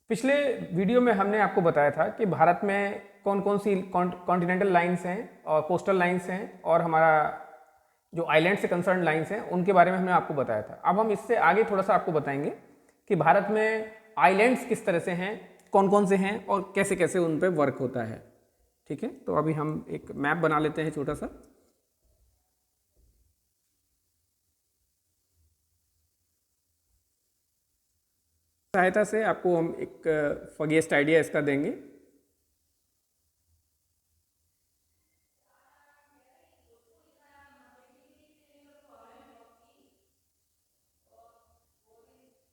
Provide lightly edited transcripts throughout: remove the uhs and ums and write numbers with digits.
पिछले वीडियो में हमने आपको बताया था कि भारत में कौन कौन सी कॉन्टिनेंटल लाइंस हैं और कोस्टल लाइंस हैं और हमारा जो आइलैंड से कंसर्न लाइंस हैं उनके बारे में हमने आपको बताया था। अब हम इससे आगे थोड़ा सा आपको बताएंगे कि भारत में आइलैंड्स किस तरह से हैं, कौन कौन से हैं और कैसे कैसे उन पर वर्क होता है। ठीक है, तो अभी हम एक मैप बना लेते हैं छोटा सा। सहायता से आपको हम एक फगेस्ट आइडिया इसका देंगे।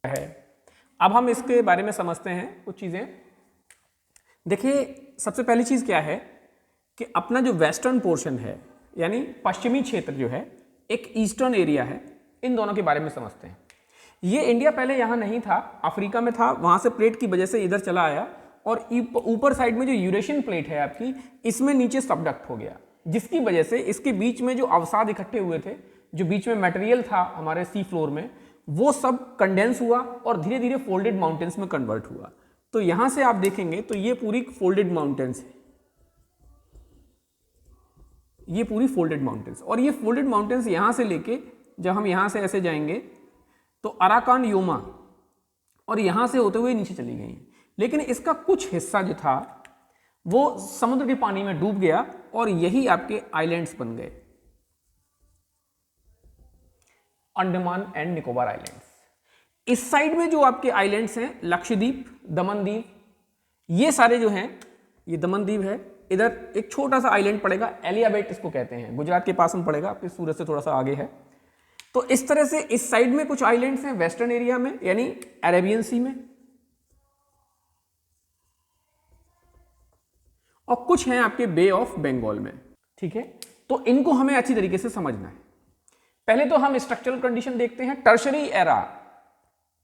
है, अब हम इसके बारे में समझते हैं कुछ चीज़ें। देखिए, सबसे पहली चीज़ क्या है कि अपना जो वेस्टर्न पोर्शन है यानी पश्चिमी क्षेत्र जो है, एक ईस्टर्न एरिया है, इन दोनों के बारे में समझते हैं। ये इंडिया पहले यहाँ नहीं था, अफ्रीका में था, वहाँ से प्लेट की वजह से इधर चला आया और ऊपर साइड में जो यूरेशियन प्लेट है आपकी, इसमें नीचे सबडक्ट हो गया, जिसकी वजह से इसके बीच में जो अवसाद इकट्ठे हुए थे, जो बीच में मटेरियल था हमारे सी फ्लोर में, वो सब कंडेंस हुआ और धीरे धीरे फोल्डेड माउंटेन्स में कन्वर्ट हुआ। तो यहां से आप देखेंगे तो ये पूरी फोल्डेड माउंटेन्स है, ये पूरी फोल्डेड माउंटेन्स। और ये फोल्डेड माउंटेन्स यहां से लेके जब हम यहां से ऐसे जाएंगे तो अराकान योमा और यहां से होते हुए नीचे चली गई। लेकिन इसका कुछ हिस्सा जो था वो समुद्र के पानी में डूब गया और यही आपके आइलैंड्स बन गए, अंडमान एंड निकोबार आइलैंड्स। इस साइड में जो आपके आइलैंड्स हैं, लक्षद्वीप, दमनदीप, ये सारे जो हैं, ये दमनदीप है, इधर एक छोटा सा आइलैंड पड़ेगा, एलियाबेट इसको कहते हैं, गुजरात के पास में पड़ेगा, आपके सूरत से थोड़ा सा आगे है। तो इस तरह से इस साइड में कुछ आइलैंड्स हैं वेस्टर्न एरिया में यानी अरेबियन सी में, और कुछ हैं आपके बे ऑफ बंगाल में। ठीक है, तो इनको हमें अच्छी तरीके से समझना है। पहले तो हम स्ट्रक्चरल कंडीशन देखते हैं। टर्शरी एरा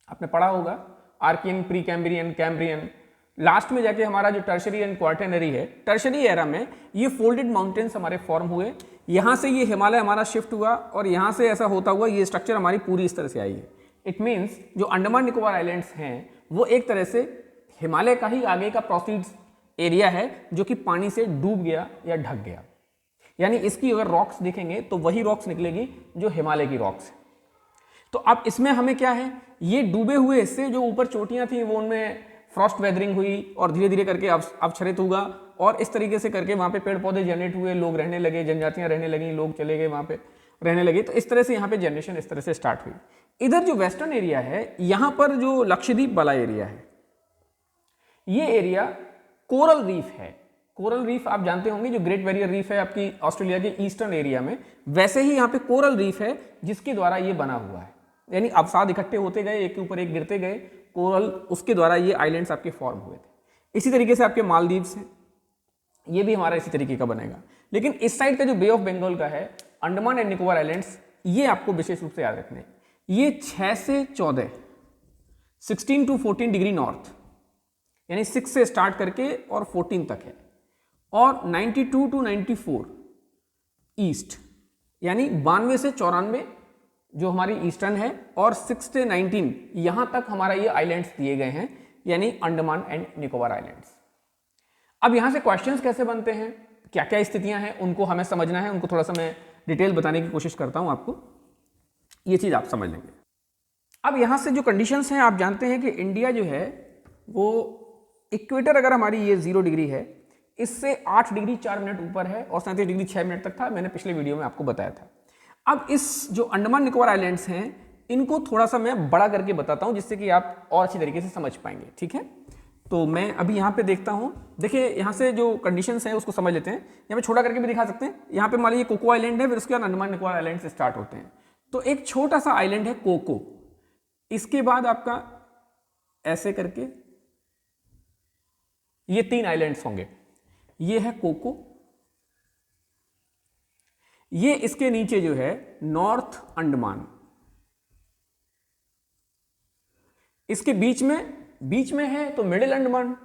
आपने पढ़ा होगा, Archaean, Precambrian, Cambrian, last में जाके हमारा जो टर्शरी एंड क्वार्टेनरी है। टर्शरी एरा में ये फोल्डेड माउंटेन्स हमारे फॉर्म हुए, यहां से ये हिमालय हमारा शिफ्ट हुआ और यहां से ऐसा होता हुआ ये स्ट्रक्चर हमारी पूरी इस तरह से आई है। इट मीन्स जो अंडमान निकोबार आइलैंड्स हैं वो एक तरह से हिमालय का ही आगे का प्रोसीड्स एरिया है जो कि पानी से डूब गया या ढक गया। यानी इसकी अगर रॉक्स देखेंगे तो वही रॉक्स निकलेगी जो हिमालय की रॉक्स है। तो अब इसमें हमें क्या है, ये डूबे हुए हिस्से जो ऊपर चोटियां थी वो उनमें फ्रॉस्ट वेदरिंग हुई और धीरे धीरे करके अवक्षरित होगा और इस तरीके से करके वहां पे पेड़ पौधे जनरेट हुए, लोग रहने लगे, जनजातियां रहने लगी, लोग चले गए वहां पे रहने लगे। तो इस तरह से यहाँ पे जनरेशन इस तरह से स्टार्ट हुई। इधर जो वेस्टर्न एरिया है, यहाँ पर जो लक्षद्वीप वाला एरिया है, ये एरिया कोरल रीफ है। कोरल रीफ आप जानते होंगे, जो ग्रेट बैरियर रीफ है आपकी ऑस्ट्रेलिया के ईस्टर्न एरिया में, वैसे ही यहाँ पे कोरल रीफ है जिसके द्वारा ये बना हुआ है। यानी अवसाद इकट्ठे होते गए, एक के ऊपर एक गिरते गए, कोरल, उसके द्वारा ये आइलैंड्स आपके फॉर्म हुए थे। इसी तरीके से आपके मालदीव्स हैं, ये भी हमारा इसी तरीके का बनेगा। लेकिन इस साइड का जो बे ऑफ बंगाल का है, अंडमान एंड निकोबार आइलैंड्स, ये आपको विशेष रूप से याद रखने, ये 6 से 14, 16 to 14 डिग्री नॉर्थ, यानी 6 से स्टार्ट करके और 14 तक है, और 92 to 94 ईस्ट, यानी 92 से 94 जो हमारी ईस्टर्न है, और 6 से 19 यहां तक हमारा ये आइलैंड्स दिए गए हैं, यानी अंडमान एंड निकोबार आइलैंड्स। अब यहां से क्वेश्चंस कैसे बनते हैं, क्या क्या स्थितियां हैं, उनको हमें समझना है। उनको थोड़ा सा मैं डिटेल बताने की कोशिश करता हूं आपको, ये चीज आप समझ लेंगे। अब यहां से जो कंडीशंस हैं, आप जानते हैं कि इंडिया जो है वो इक्वेटर, अगर हमारी ये 0 डिग्री है, इससे 8 डिग्री 4 मिनट ऊपर है और 37 डिग्री 6 मिनट तक था, मैंने पिछले वीडियो में आपको बताया था। अब इस जो अंडमान निकोबार आइलैंड्स हैं, इनको थोड़ा सा मैं बड़ा करके बताता हूं जिससे कि आप और अच्छी तरीके से समझ पाएंगे। ठीक है, तो मैं अभी यहां पे देखता हूं। देखिए, यहां से जो कंडीशंस हैं उसको समझ लेते हैं। यहां पे छोटा करके भी दिखा सकते हैं। यहां पे मान लीजिए कोको आइलैंड है, फिर उसके बाद अंडमान निकोबार आइलैंड से स्टार्ट होते हैं। तो एक छोटा सा आइलैंड है कोको, इसके बाद आपका ऐसे करके ये 3 आइलैंड्स होंगे। ये है कोको, ये इसके नीचे जो है नॉर्थ अंडमान, इसके बीच में है तो मिडिल अंडमान,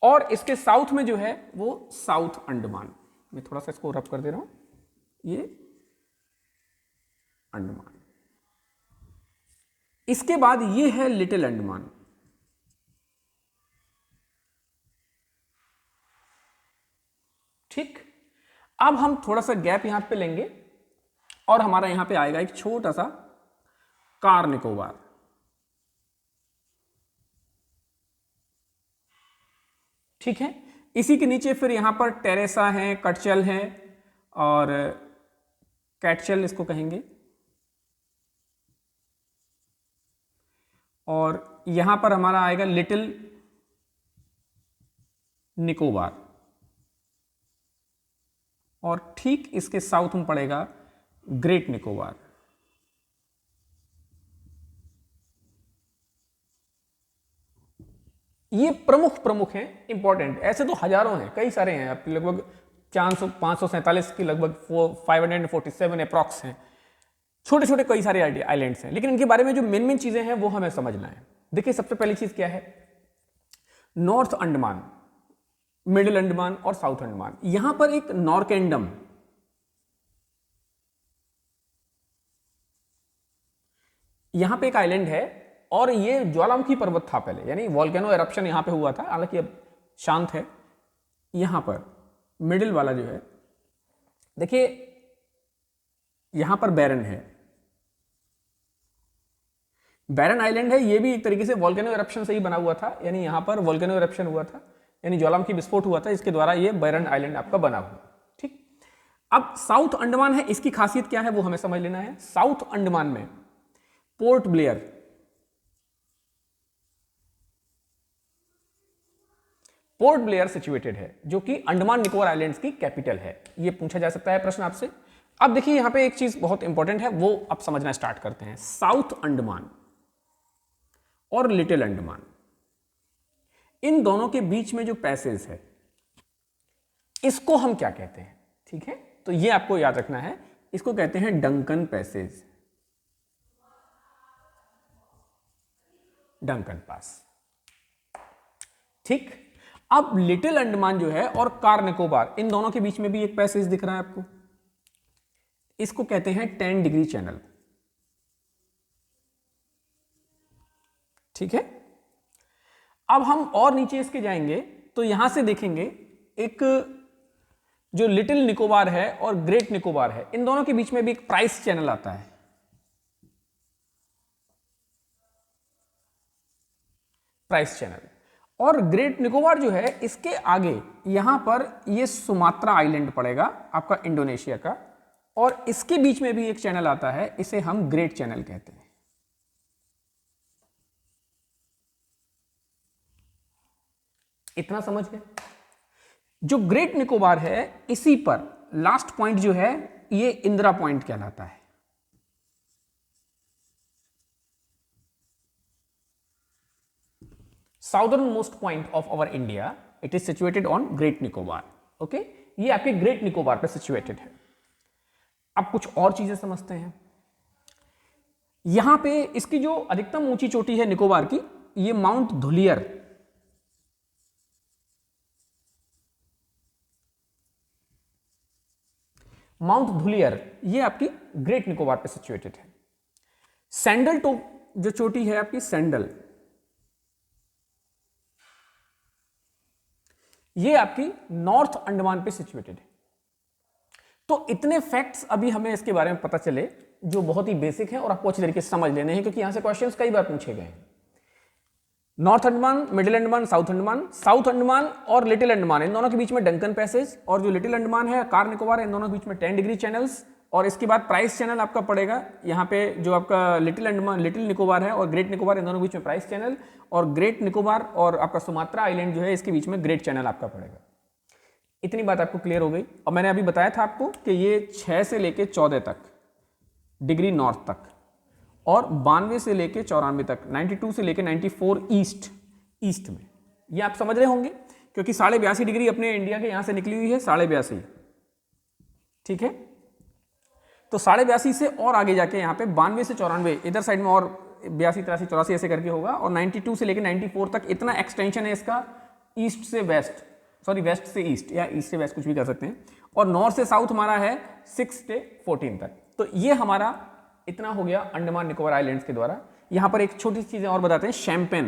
और इसके साउथ में जो है वो साउथ अंडमान। मैं थोड़ा सा इसको रब कर दे रहा हूं, ये अंडमान। इसके बाद ये है लिटिल अंडमान। ठीक, अब हम थोड़ा सा गैप यहां पे लेंगे और हमारा यहां पे आएगा एक छोटा सा कार निकोबार। ठीक है, इसी के नीचे फिर यहां पर टेरेसा है, कटचल है और कैटचल इसको कहेंगे, और यहां पर हमारा आएगा लिटिल निकोबार, और ठीक इसके साउथ में पड़ेगा ग्रेट निकोबार। ये प्रमुख हैं, इंपॉर्टेंट। ऐसे तो हजारों हैं, कई सारे हैं, आप लगभग 547 की लगभग 547 अप्रॉक्स हैं, छोटे छोटे कई सारे आइलैंड्स हैं, लेकिन इनके बारे में जो मेन चीजें हैं वो हमें समझना है। देखिए, सबसे पहली चीज क्या है, नॉर्थ अंडमान, मिडिल अंडमान और साउथ अंडमान। यहां पर एक नॉर्केंडम, यहां पे एक आइलैंड है और ये ज्वालामुखी पर्वत था पहले, यानी वॉल्केनो एरप्शन यहां पे हुआ था, हालांकि अब शांत है। यहां पर मिडिल वाला जो है, देखिए यहां पर बैरन है, बैरन आइलैंड है, ये भी एक तरीके से वॉल्केनो एरप्शन से ही बना हुआ था, यानी यहां पर वॉल्केनो एरप्शन हुआ था, यानी ज्वालामुखी विस्फोट हुआ था, इसके द्वारा ये बैरन आइलैंड आपका बना हुआ। ठीक, अब साउथ अंडमान है, इसकी खासियत क्या है वो हमें समझ लेना है। साउथ अंडमान में port Blair, port Blair situated है, जो कि अंडमान निकोबार आइलैंड्स की कैपिटल है। ये पूछा जा सकता है प्रश्न आपसे। अब देखिए यहां पे एक चीज बहुत इंपॉर्टेंट है, वो अब समझना स्टार्ट करते हैं। साउथ अंडमान और लिटिल अंडमान, इन दोनों के बीच में जो पैसेज है, इसको हम क्या कहते हैं? ठीक है, तो ये आपको याद रखना है, इसको कहते हैं डंकन पैसेज, डंकन पास। ठीक, अब लिटिल अंडमान जो है और कार निकोबार, इन दोनों के बीच में भी एक पैसेज दिख रहा है आपको, इसको कहते हैं 10 डिग्री चैनल। ठीक है, अब हम और नीचे इसके जाएंगे तो यहां से देखेंगे एक जो लिटिल निकोबार है और ग्रेट निकोबार है, इन दोनों के बीच में भी एक प्राइस चैनल आता है, प्राइस चैनल। और ग्रेट निकोबार जो है, इसके आगे यहां पर ये सुमात्रा आइलैंड पड़ेगा आपका इंडोनेशिया का, और इसके बीच में भी एक चैनल आता है, इसे हम ग्रेट चैनल कहते हैं। इतना समझ गए? जो ग्रेट निकोबार है, इसी पर लास्ट पॉइंट जो है, ये इंदिरा पॉइंट कहलाता है। Southern most point of our India, it is situated on great Nicobar. Okay, ये आपके ग्रेट निकोबार पे सिचुएटेड है। अब कुछ और चीजें समझते हैं। यहां पे इसकी जो अधिकतम ऊंची चोटी है निकोबार की, ये माउंट धुलियर, माउंट धुलियर, ये आपकी ग्रेट निकोबार पे सिचुएटेड है। सैंडल टॉप जो चोटी है आपकी, सैंडल, ये आपकी नॉर्थ अंडमान पे सिचुएटेड है। तो इतने फैक्ट्स अभी हमें इसके बारे में पता चले, जो बहुत ही बेसिक हैं और आपको अच्छी तरीके से समझ लेने हैं, क्योंकि यहां से क्वेश्चंस कई बार पूछे गए हैं। North Andaman, middle Andaman, south Andaman, south Andaman और लिटिल अंडमान, इन दोनों के बीच में डंकन पैसेज, और जो लिटिल अंडमान है, कार निकोबार है, इन दोनों के बीच में 10 डिग्री चैनल्स, और इसके बाद प्राइस चैनल आपका पड़ेगा यहाँ पे, जो आपका लिटिल अंडमान, लिटिल निकोबार है और ग्रेट निकोबार, इन दोनों के बीच में प्राइस चैनल, और ग्रेट निकोबार और आपका सुमात्रा आइलैंड जो है, इसके बीच में ग्रेट चैनल आपका पड़ेगा। इतनी बात आपको क्लियर हो गई। और मैंने अभी बताया था आपको कि ये 6 से लेके 14 तक डिग्री नॉर्थ तक, और 92 से लेके 94 तक, 92 से लेके 94 ईस्ट में, ये आप समझ रहे होंगे, क्योंकि 82.5 डिग्री अपने इंडिया के यहां से निकली हुई है, 82.5। ठीक है, तो 82.5 से और आगे जाके यहाँ पे 92 से 94, इधर साइड में और 82, 83, 84 ऐसे करके होगा, और 92 से लेके 94 तक इतना एक्सटेंशन है इसका, ईस्ट से वेस्ट, सॉरी वेस्ट से ईस्ट या ईस्ट से वेस्ट, कुछ भी कर सकते हैं, और नॉर्थ से साउथ हमारा है 6 से 14 तक। तो ये हमारा इतना हो गया अंडमान निकोबार आइलैंड्स के द्वारा। यहां पर एक छोटी सी चीजें और बताते हैं, शैम्पेन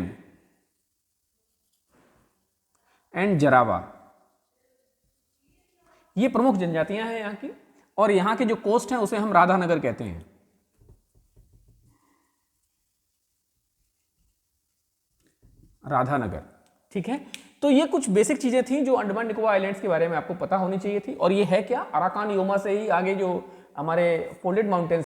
एंड जरावा, ये प्रमुख जनजातियां हैं यहां की, और यहां के जो कोस्ट हैं उसे हम राधानगर कहते हैं। राधानगर, ठीक है। तो ये कुछ बेसिक चीजें थी जो अंडमान निकोबार आइलैंड्स के बारे में आपको पता होनी चाहिए थी। और ये है क्या, अराकान योमा से ही आगे जो हमारे फोल्डेड माउंटेन्स